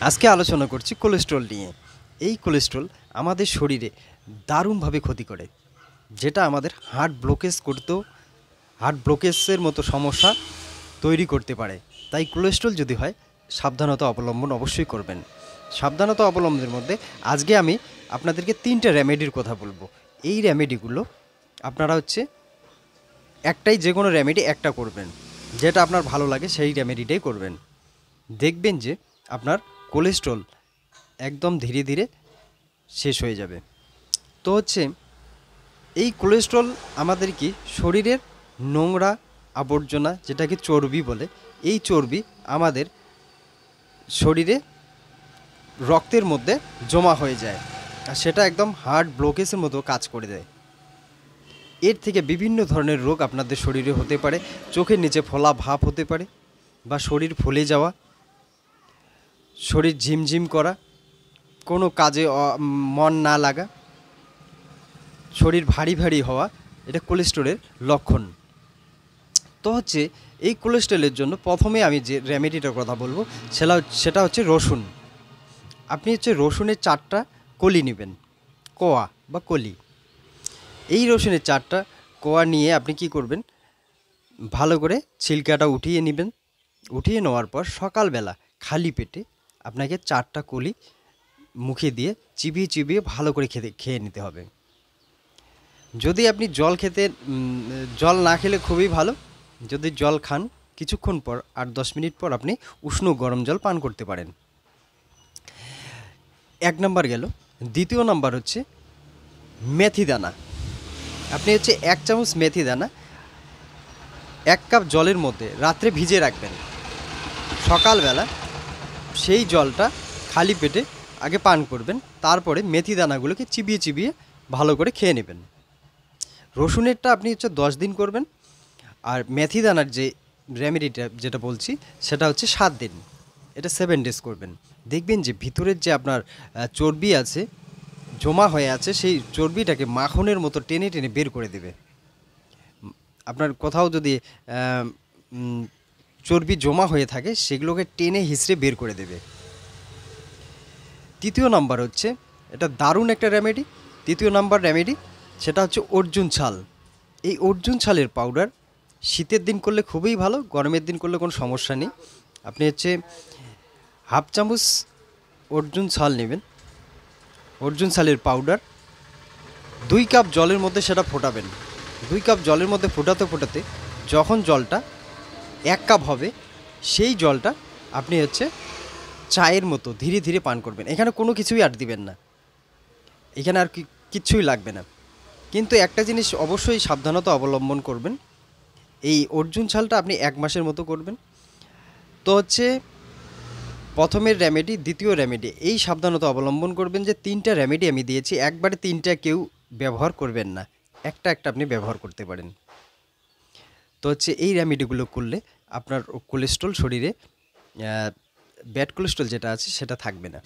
আজকে আলোচনা করছি কোলেস্ট্রল নিয়ে। এই কোলেস্ট্রল আমাদের শরীরে দারুণভাবে ক্ষতি করে, যেটা আমাদের হার্ট ব্লকেজের মতো সমস্যা তৈরি করতে পারে। তাই কোলেস্ট্রল যদি হয়, সাবধানতা অবলম্বন অবশ্যই করবেন। সাবধানতা অবলম্বনের মধ্যে আজকে আমি আপনাদেরকে 3টে রেমেডির কথা বলবো। এই রেমেডিগুলো আপনারা একটাই, যে কোনো রেমেডি একটা করবেন, যেটা আপনার ভালো লাগে সেই রেমেডিটাই করবেন। দেখবেন যে আপনার কোলেস্ট্রল একদম ধীরে ধীরে শেষ হয়ে যাবে। তো এই কোলেস্ট্রল আমাদের কি শরীরের নোংরা আবর্জনা, যেটাকে চর্বি বলে, এই চর্বি আমাদের শরীরে রক্তের মধ্যে জমা হয়ে যায়, আর সেটা একদম হার্ট ব্লকেজের মতো কাজ করে দেয়। এর থেকে বিভিন্ন ধরনের রোগ আপনাদের শরীরে হতে পারে। চোখের নিচে ফোলা ভাব হতে পারে, বা শরীর ফুলে যাওয়া, শরীর ঝিমঝিম করা, কোনো কাজে মন না লাগা, শরীর ভারী ভারী হওয়া, এটা কোলেস্ট্রলের লক্ষণ। তো এই কোলেস্ট্রলের জন্য প্রথমে আমি যে রেমেডিটার কথা বলবো সেটা হচ্ছে রসুন। আপনি রসুনের 4টা কলি নেবেন, কোয়া বা কলি। এই রসুনের 4টা কোয়া নিয়ে আপনি কি করবেন, ভালো করে ছিলকাটা উঠিয়ে নেবেন। উঠিয়ে নেওয়ার পর সকালবেলা খালি পেটে আপনাকে 4টা কলি মুখে দিয়ে চিবিয়ে চিবিয়ে ভালো করে খেয়ে নিতে হবে। যদি আপনি জল না খেলে খুবই ভালো। যদি জল খান, কিছুক্ষণ পর 8-10 মিনিট পর আপনি উষ্ণ গরম জল পান করতে পারেন। 1 নাম্বার গেল। দ্বিতীয় নাম্বার হচ্ছে মেথি দানা। আপনি 1 চামচ মেথি দানা 1 কাপ জলের মধ্যে রাত্রে ভিজে রাখবেন। সকালবেলা সেই জলটা খালি পেটে আগে পান করবেন, তারপরে মেথি দানাগুলোকে চিবিয়ে চিবিয়ে ভালো করে খেয়ে নেবেন। রসুনেরটা আপনি 10 দিন করবেন, আর মেথি দানার যে রেমেডিটা যেটা বলছি সেটা 7 দিন, এটা 7 ডেজ করবেন। দেখবেন যে ভিতরের যে আপনার চর্বি আছে, জমা হয়ে আছে, সেই চর্বিটাকে মাখনের মতো টেনে টেনে বের করে দেবে। আপনার কোথাও যদি চর্বি জমা হয়ে থাকে, সেগুলোকে টেনে হিঁচড়ে বের করে দেবে। তৃতীয় নাম্বার এটা দারুণ একটা রেমেডি। তৃতীয় নাম্বার রেমেডি সেটা অর্জুন ছাল। এই অর্জুন ছালের পাউডার শীতের দিন করলে খুবই ভালো, গরমের দিন করলে কোনো সমস্যা নেই। আপনি 1/2 চামচ অর্জুন ছাল নেবেন। অর্জুন ছালের পাউডার 2 কাপ জলের মধ্যে সেটা ফোটাবেন। 2 কাপ জলের মধ্যে ফোটাতে ফোটাতে যখন জলটা 1 কাপ হবে, সেই জলটা আপনি চায়ের মতো ধীরে ধীরে পান করবেন। এখানে কোনো কিছুই আর দিবেন না, এখানে আর কিচ্ছুই লাগবে না। কিন্তু একটা জিনিস অবশ্যই সাবধানতা অবলম্বন করবেন। এই অর্জুন ছালটা আপনি 1 মাসের মতো করবেন। তো প্রথমের রেমেডি, দ্বিতীয় রেমেডি, এই সাবধানতা অবলম্বন করবেন যে 3টা রেমেডি আমি দিয়েছি, একবারে 3টা কেউ ব্যবহার করবেন না, একটা একটা আপনি ব্যবহার করতে পারেন। তো এই রেমেডিগুলো করলে আপনার কোলেস্ট্রল শরীরে, ব্যাড কোলেস্ট্রল যেটা আছে সেটা থাকবে না।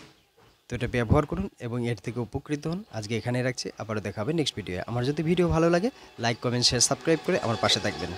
তো এটা ব্যবহার করুন এবং এর থেকে উপকৃত হন। আজকে এখানে রাখছি, আবারও দেখা হবে নেক্সট ভিডিওয়ে। আমার যদি ভিডিও ভালো লাগে, লাইক, কমেন্ট, শেয়ার, সাবস্ক্রাইব করে আমার পাশে থাকবেন।